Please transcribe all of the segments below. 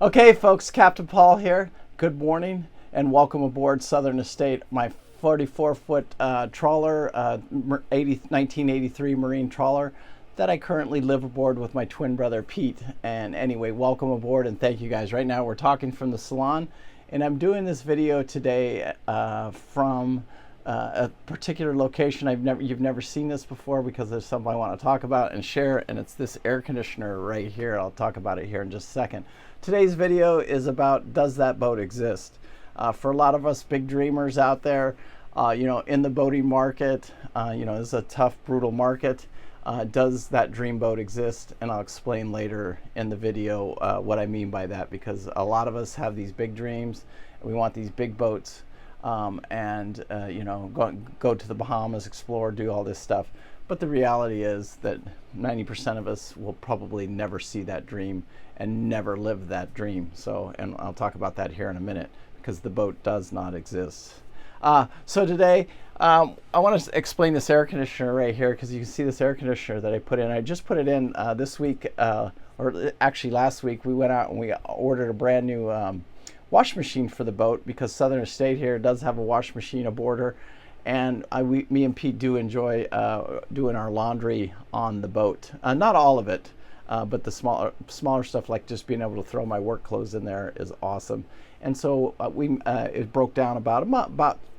Okay, folks, Captain Paul here. Good morning and welcome aboard Southern Estate, my 44-foot trawler, 1983 marine trawler that I currently live aboard with my twin brother Pete. And anyway, welcome aboard and thank you guys. Right now we're talking from the salon, and I'm doing this video today from a particular location. You've never seen this before because there's something I want to talk about and share, and it's this air conditioner right here. I'll talk about it here in just a second. Today's video is about, does that boat exist? For a lot of us big dreamers out there, in the boating market, it's a tough, brutal market. Does that dream boat exist? And I'll explain later in the video what I mean by that, because a lot of us have these big dreams. We want these big boats, go to the Bahamas, explore, do all this stuff. But the reality is that 90% of us will probably never see that dream and never live that dream. And I'll talk about that here in a minute, because the boat does not exist. So today, I want to explain this air conditioner right here, because you can see this air conditioner that I put in. I just put it in this week, or actually last week. We went out and we ordered a brand new wash machine for the boat, because Southern Estate here does have a wash machine aboard her. And me and Pete do enjoy doing our laundry on the boat. Not all of it, but the smaller stuff, like just being able to throw my work clothes in there, is awesome. And so it broke down about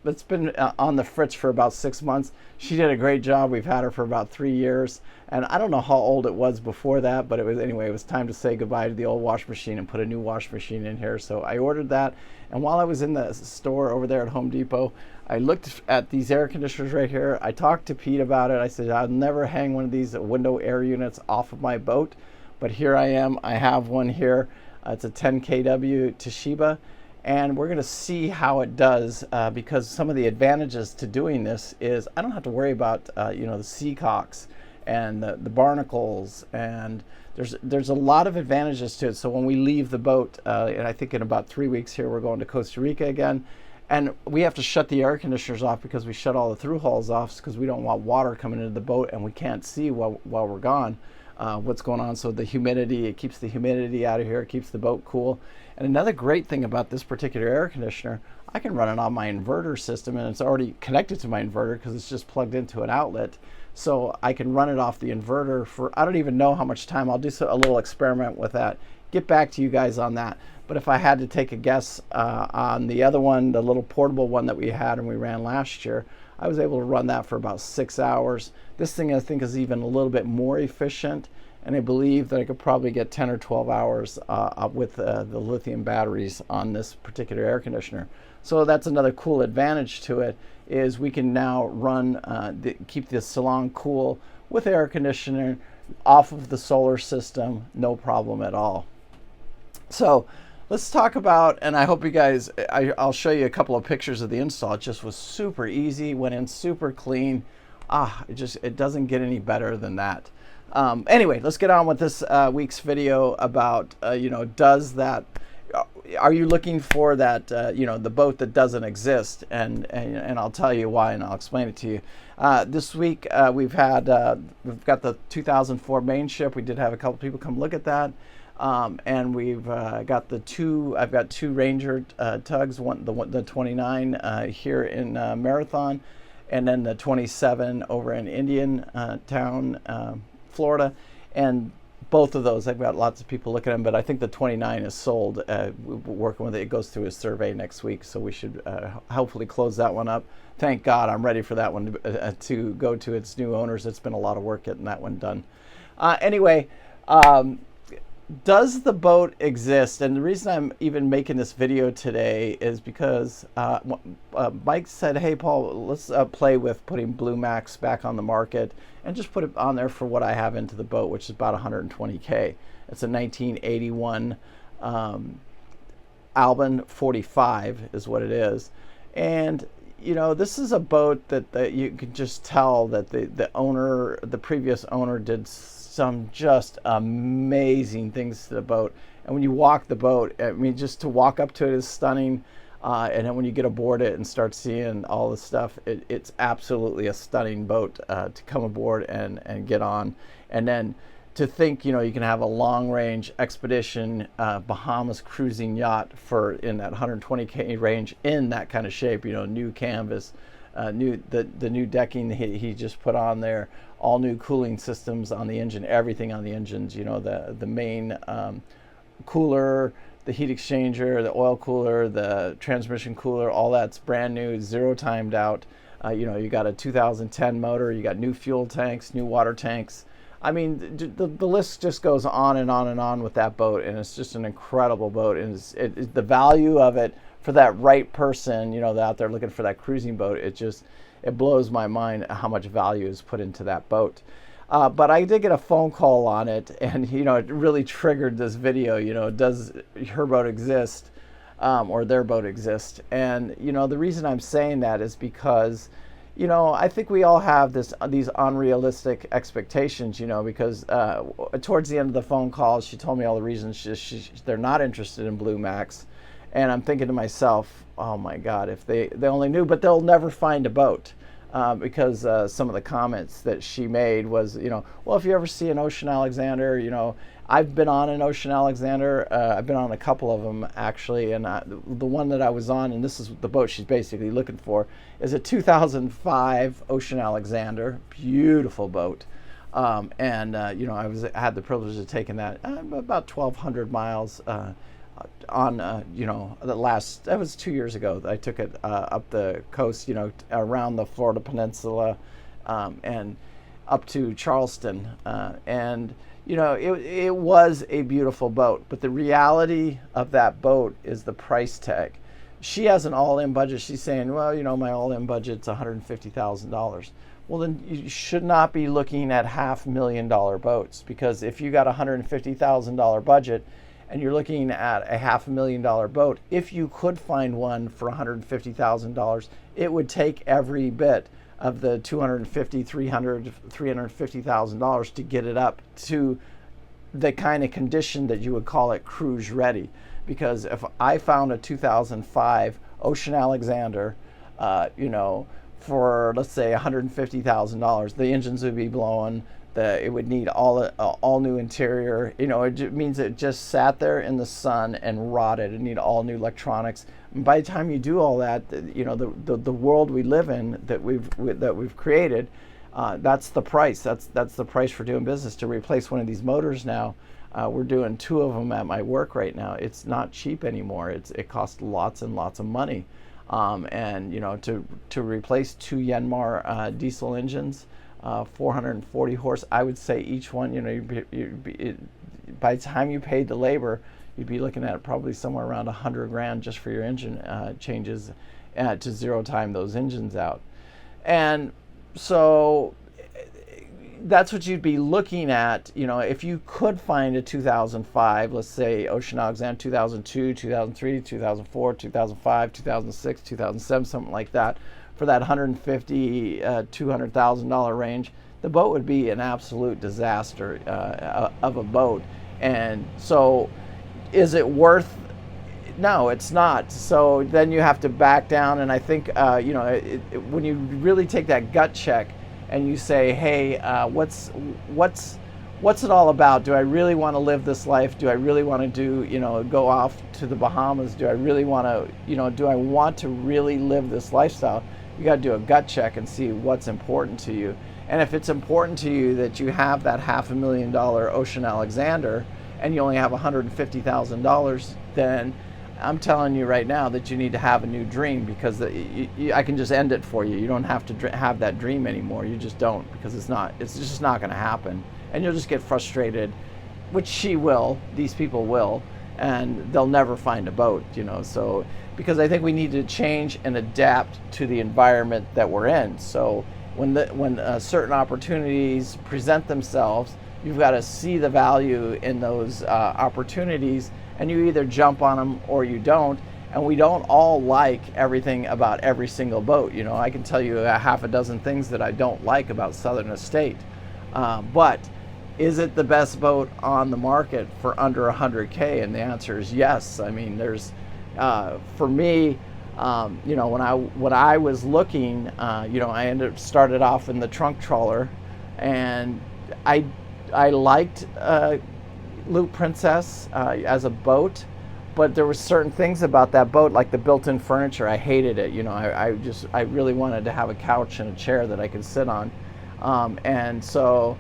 it's been on the fritz for about 6 months. She did a great job. We've had her for about 3 years, and I don't know how old it was before that, but it was time to say goodbye to the old wash machine and put a new wash machine in here. So I ordered that, and while I was in the store over there at Home Depot, I looked at these air conditioners right here. I talked to Pete about it. I said, I'll never hang one of these window air units off of my boat, but here I am. I have one here. It's a 10 kW Toshiba, and we're going to see how it does, because some of the advantages to doing this is I don't have to worry about the seacocks and the barnacles, and there's a lot of advantages to it. So when we leave the boat, and I think in about 3 weeks here, we're going to Costa Rica again, and we have to shut the air conditioners off, because we shut all the through hulls off, because we don't want water coming into the boat, and we can't see while we're gone what's going on. So the humidity, it keeps the humidity out of here, it keeps the boat cool. And another great thing about this particular air conditioner, I can run it on my inverter system, and it's already connected to my inverter because it's just plugged into an outlet. So I can run it off the inverter for, I don't even know how much time. I'll do a little experiment with that. Get back to you guys on that. But if I had to take a guess on the other one, the little portable one that we had and we ran last year, I was able to run that for about 6 hours. This thing, I think, is even a little bit more efficient, and I believe that I could probably get 10 or 12 hours with the lithium batteries on this particular air conditioner. So that's another cool advantage to it, is we can now run, keep the salon cool with air conditioner off of the solar system, no problem at all. So let's talk about, and I hope you guys, I'll show you a couple of pictures of the install. It just was super easy, went in super clean. It doesn't get any better than that. Anyway, let's get on with this week's video about, does that, are you looking for that, the boat that doesn't exist? And I'll tell you why, and I'll explain it to you. This week we've got the 2004 main ship. We did have a couple people come look at that. And we've got I've got two Ranger tugs, the 29 here in Marathon, and then the 27 over in Indian Town, Florida. And both of those, I've got lots of people looking at them, but I think the 29 is sold. We're working with it. It goes through a survey next week, so we should hopefully close that one up. Thank God, I'm ready for that one to go to its new owners. It's been a lot of work getting that one done. Anyway, does the boat exist? And the reason I'm even making this video today is because Mike said, hey Paul, let's play with putting Blue Max back on the market and just put it on there for what I have into the boat, which is about 120K. It's a 1981 Albin 45 is what it is. And this is a boat that you can just tell that the previous owner did some just amazing things to the boat. And when you walk the boat, I mean, just to walk up to it is stunning. And then when you get aboard it and start seeing all the stuff, it's absolutely a stunning boat to come aboard and get on. And then to think, you know, you can have a long-range expedition Bahamas cruising yacht for in that 120K range in that kind of shape, you know, new canvas, the new decking he just put on there, all new cooling systems on the engine, everything on the engines, you know, the main cooler, the heat exchanger, the oil cooler, the transmission cooler, all that's brand new, zero timed out. You know, you got a 2010 motor, you got new fuel tanks, new water tanks. I mean, the list just goes on and on and on with that boat, and it's just an incredible boat. And the value of it for that right person, you know, out there looking for that cruising boat, it blows my mind how much value is put into that boat. But I did get a phone call on it, and, you know, it really triggered this video. You know, does her boat exist, or their boat exist? And, you know, the reason I'm saying that is because, you know, I think we all have these unrealistic expectations, you know, because towards the end of the phone call, she told me all the reasons they're not interested in Blue Max. And I'm thinking to myself, oh my God, if they only knew, but they'll never find a boat. Because some of the comments that she made was, you know, well, if you ever see an Ocean Alexander, you know, I've been on an Ocean Alexander. I've been on a couple of them, actually, and the one that I was on, and this is the boat she's basically looking for, is a 2005 Ocean Alexander. Beautiful boat. And you know, I had the privilege of taking that about 1,200 miles on, you know, that was 2 years ago. I took it up the coast, you know, around the Florida Peninsula, and up to Charleston, and, you know, it was a beautiful boat, but the reality of that boat is the price tag. She has an all-in budget. She's saying, well, you know, my all-in budget's $150,000. Well, then you should not be looking at $500,000 boats, because if you got a $150,000 budget and you're looking at a $500,000 boat, if you could find one for $150,000, it would take every bit of the $250,000, $350,000 to get it up to the kind of condition that you would call it cruise ready. Because if I found a 2005 Ocean Alexander, you know, for, let's say, $150,000, the engines would be blowing. It would need all new interior. You know, it means it just sat there in the sun and rotted. It need all new electronics. And by the time you do all that, you know, the world we live in that we've created, that's the price. That's the price for doing business. To replace one of these motors now, we're doing 2 of them at my work right now. It's not cheap anymore. It costs lots and lots of money, and, you know, to replace 2 Yanmar diesel engines. 440 horse, I would say each one, you know, by the time you paid the labor, you'd be looking at probably somewhere around $100,000 just for your engine changes to zero time those engines out. And so that's what you'd be looking at, you know, if you could find a 2005, let's say Ocean Alexander, 2002, 2003, 2004, 2005, 2006, 2007, something like that, for that $150,000, $200,000 range, the boat would be an absolute disaster of a boat. And so is it worth? No, it's not. So then you have to back down. And I think, you know, when you really take that gut check and you say, hey, what's it all about? Do I really want to live this life? Do I really want to go off to the Bahamas? Do I really want to, you know, do I want to really live this lifestyle? You got to do a gut check and see what's important to you. And if it's important to you that you have that $500,000 Ocean Alexander and you only have $150,000, then I'm telling you right now that you need to have a new dream, because I can just end it for you. You don't have to have that dream anymore. You just don't, because it's just not going to happen. And you'll just get frustrated, which these people will, and they'll never find a boat, you know. So, because I think we need to change and adapt to the environment that we're in. So when certain opportunities present themselves, you've got to see the value in those opportunities, and you either jump on them or you don't. And we don't all like everything about every single boat. You know, I can tell you a half a dozen things that I don't like about Southern Estate, but is it the best boat on the market for under $100K? And the answer is yes. I mean, there's for me, you know, when I was looking, you know, I started off in the trunk trawler, and I liked Loop Princess as a boat, but there were certain things about that boat, like the built-in furniture. I hated it. I really wanted to have a couch and a chair that I could sit on, and so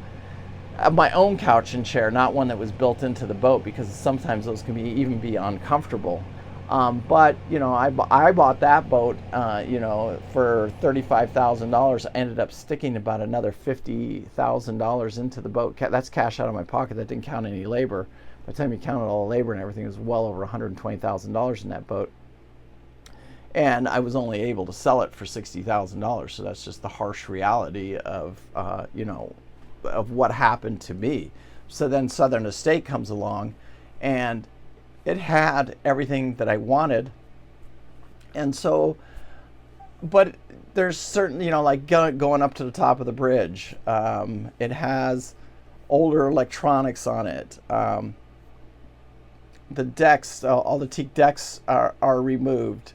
my own couch and chair, not one that was built into the boat, because sometimes those can even be uncomfortable. But I bought that boat, for $35,000. I ended up sticking about another $50,000 into the boat. That's cash out of my pocket. That didn't count any labor. By the time you counted all the labor and everything, it was well over $120,000 in that boat. And I was only able to sell it for $60,000. So that's just the harsh reality of what happened to me. So then Southern Estate comes along, and it had everything that I wanted. And so, but there's certain, like going up to the top of the bridge, it has older electronics on it. The decks, all the teak decks are removed,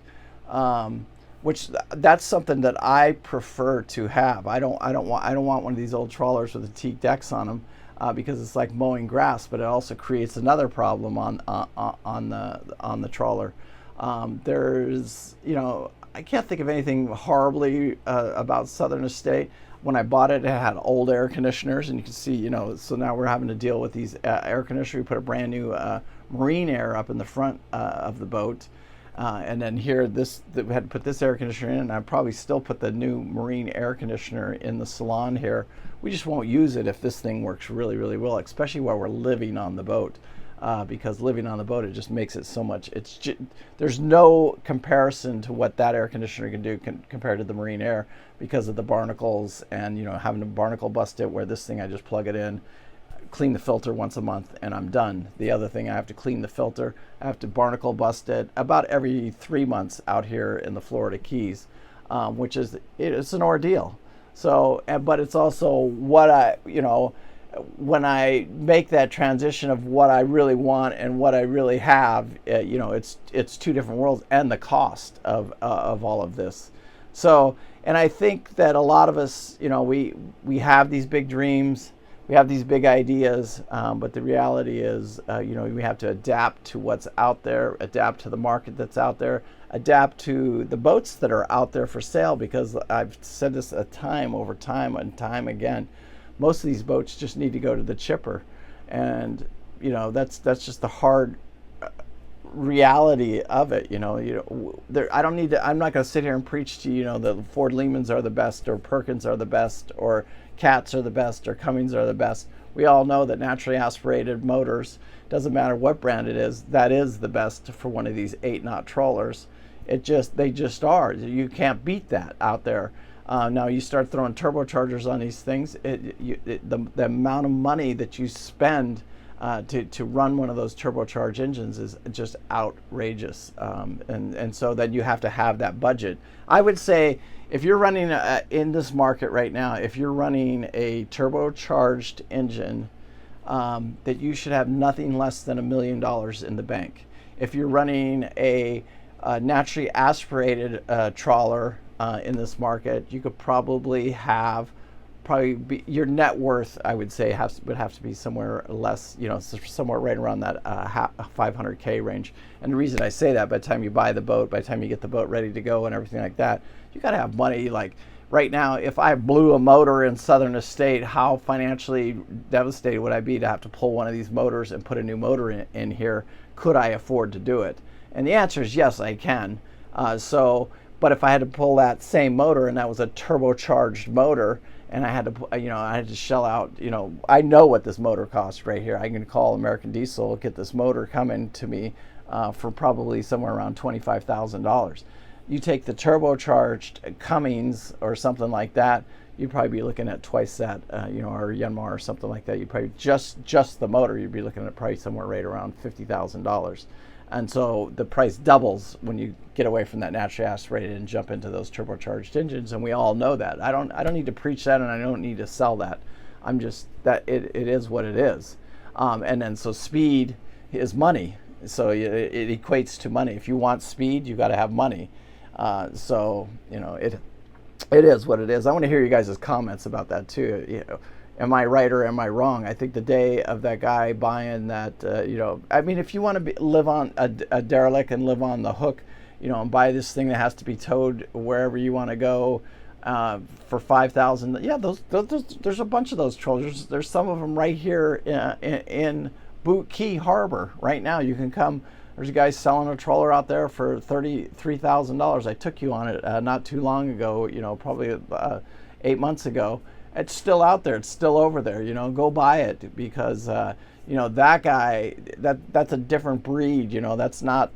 which that's something that I prefer to have. I don't want one of these old trawlers with the teak decks on them, because it's like mowing grass, but it also creates another problem on the trawler. There's, I can't think of anything horribly about Southern Estate. When I bought it, it had old air conditioners, and you can see, so now we're having to deal with these air conditioners. We put a brand new marine air up in the front of the boat. And then here, we had to put this air conditioner in, and I probably still put the new marine air conditioner in the salon here. We just won't use it if this thing works really, really well, especially while we're living on the boat, because living on the boat, it just makes it so much. There's no comparison to what that air conditioner can do compared to the marine air, because of the barnacles and having a barnacle bust it. Where this thing, I just plug it in, clean the filter once a month, and I'm done. The other thing, I have to clean the filter. I have to barnacle bust it about every 3 months out here in the Florida Keys, which it's an ordeal. So, but it's also what when I make that transition of what I really want and what I really have, it's two different worlds, and the cost of all of this. So, and I think that a lot of us, we have these big dreams. We have these big ideas, but the reality is, we have to adapt to what's out there, adapt to the market that's out there, adapt to the boats that are out there for sale, because I've said this over time and time again, most of these boats just need to go to the chipper. And, that's just the hard reality of it. I'm not going to sit here and preach to you, the Ford Lehmans are the best, or Perkins are the best, or Cats are the best, or Cummins are the best. We all know that naturally aspirated motors, doesn't matter what brand it is, that is the best for one of these 8-knot trawlers. They just are. You can't beat that out there. Now you start throwing turbochargers on these things, the amount of money that you spend to run one of those turbocharged engines is just outrageous. And so then you have to have that budget. I would say, if you're running in this market right now, if you're running a turbocharged engine, that you should have nothing less than $1 million in the bank. If you're running a naturally aspirated trawler in this market, you could probably your net worth, I would say, would have to be somewhere less, somewhere right around that 500K range. And the reason I say that, by the time you buy the boat, by the time you get the boat ready to go and everything like that, you got to have money. Like right now, if I blew a motor in Southern Estate, how financially devastated would I be to have to pull one of these motors and put a new motor in here? Could I afford to do it? And the answer is yes, I can. But if I had to pull that same motor, and that was a turbocharged motor, and I had to shell out, I know what this motor costs right here. I can call American Diesel, get this motor coming to me for probably somewhere around $25,000. You take the turbocharged Cummins or something like that, you'd probably be looking at twice that, or Yanmar or something like that. You probably just the motor, you'd be looking at probably somewhere right around $50,000. And so the price doubles when you get away from that naturally aspirated and jump into those turbocharged engines, and we all know that. I don't need to preach that, and I don't need to sell that. I'm just that it is what it is. And then so speed is money. So it equates to money. If you want speed, you got to have money. It is what it is. I want to hear you guys' comments about that too. am I right or am I wrong? I think the day of that guy buying that, you know, I mean, if you want to live on a derelict and live on the hook, you know, and buy this thing that has to be towed wherever you want to go for 5,000. Yeah, those there's a bunch of those trawlers. There's some of them right here in Boot Key Harbor right now. You can come. There's a guy selling a trawler out there for $33,000. I took you on it not too long ago. You know, probably 8 months ago. It's still out there. It's still over there. You know, go buy it because you know, that guy. That's a different breed. You know, that's not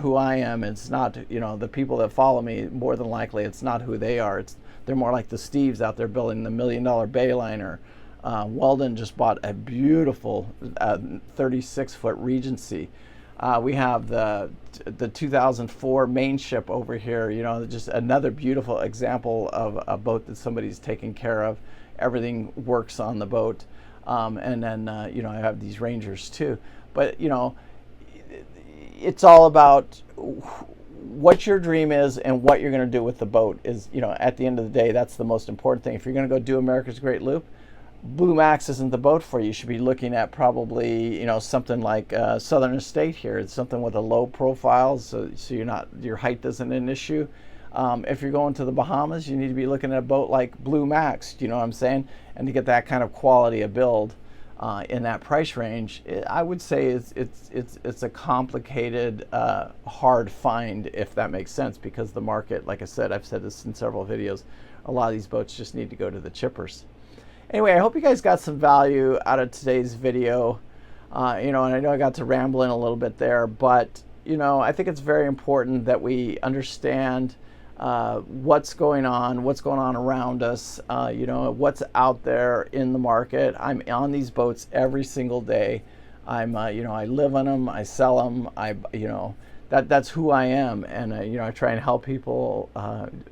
who I am. It's not, you know, the people that follow me, more than likely it's not who they are. They're more like the Steves out there building the $1 million bayliner. Weldon just bought a beautiful 36-foot Regency. We have the 2004 main ship over here, you know, just another beautiful example of a boat that somebody's taken care of. Everything works on the boat. And then, you know, I have these Rangers too. But, you know, it's all about what your dream is and what you're going to do with the boat is, you know, at the end of the day, that's the most important thing. If you're going to go do America's Great Loop, Blue Max isn't the boat for you. You should be looking at probably, you know, something like Southern Estate here. It's something with a low profile, so your height isn't an issue. If you're going to the Bahamas, you need to be looking at a boat like Blue Max. You know what I'm saying? And to get that kind of quality of build in that price range, I would say it's a complicated, hard find, if that makes sense, because the market, like I said, I've said this in several videos, a lot of these boats just need to go to the chippers. Anyway, I hope you guys got some value out of today's video. You know, and I know I got to rambling a little bit there, but, you know, I think it's very important that we understand what's going on around us, you know, what's out there in the market. I'm on these boats every single day. You know, I live on them, I sell them, you know, that's who I am. And, you know, I try and help people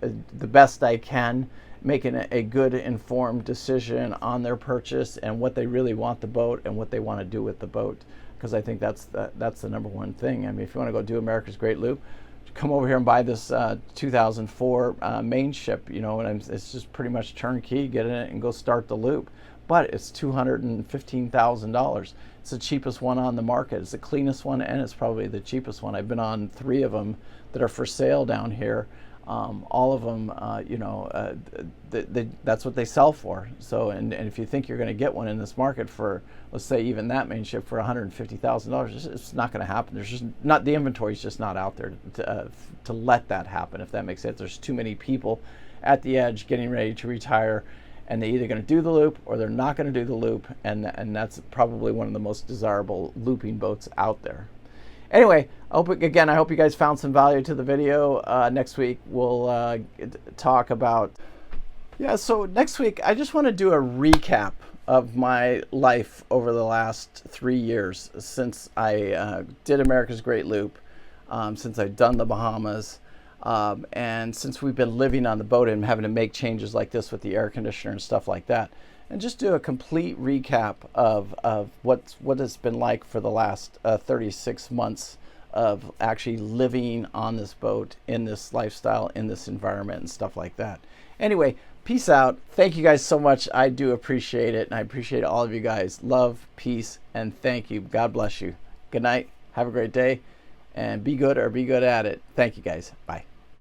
the best I can, making a good informed decision on their purchase and what they really want the boat and what they want to do with the boat, because I think that's the number one thing. I mean, if you want to go do America's Great Loop, come over here and buy this 2004 main ship, you know, and it's just pretty much turnkey. Get in it and go start the loop. But it's $215,000. It's the cheapest one on the market. It's the cleanest one, and it's probably the cheapest one. I've been on 3 of them that are for sale down here. All of them, you know, that's what they sell for. So, and if you think you're going to get one in this market for, let's say, even that main ship for $150,000, it's not going to happen. There's just not, the inventory's just not out there to let that happen, if that makes sense. There's too many people at the edge getting ready to retire, and they're either going to do the loop or they're not going to do the loop, and that's probably one of the most desirable looping boats out there. Anyway, I hope you guys found some value to the video. Next week we'll talk about, so next week I just want to do a recap of my life over the last 3 years since I did America's Great Loop, since I've done the Bahamas, and since we've been living on the boat and having to make changes like this with the air conditioner and stuff like that. And just do a complete recap of what it's been like for the last 36 months of actually living on this boat, in this lifestyle, in this environment, and stuff like that. Anyway, peace out. Thank you guys so much. I do appreciate it, and I appreciate all of you guys. Love, peace, and thank you. God bless you. Good night. Have a great day, and be good or be good at it. Thank you guys. Bye.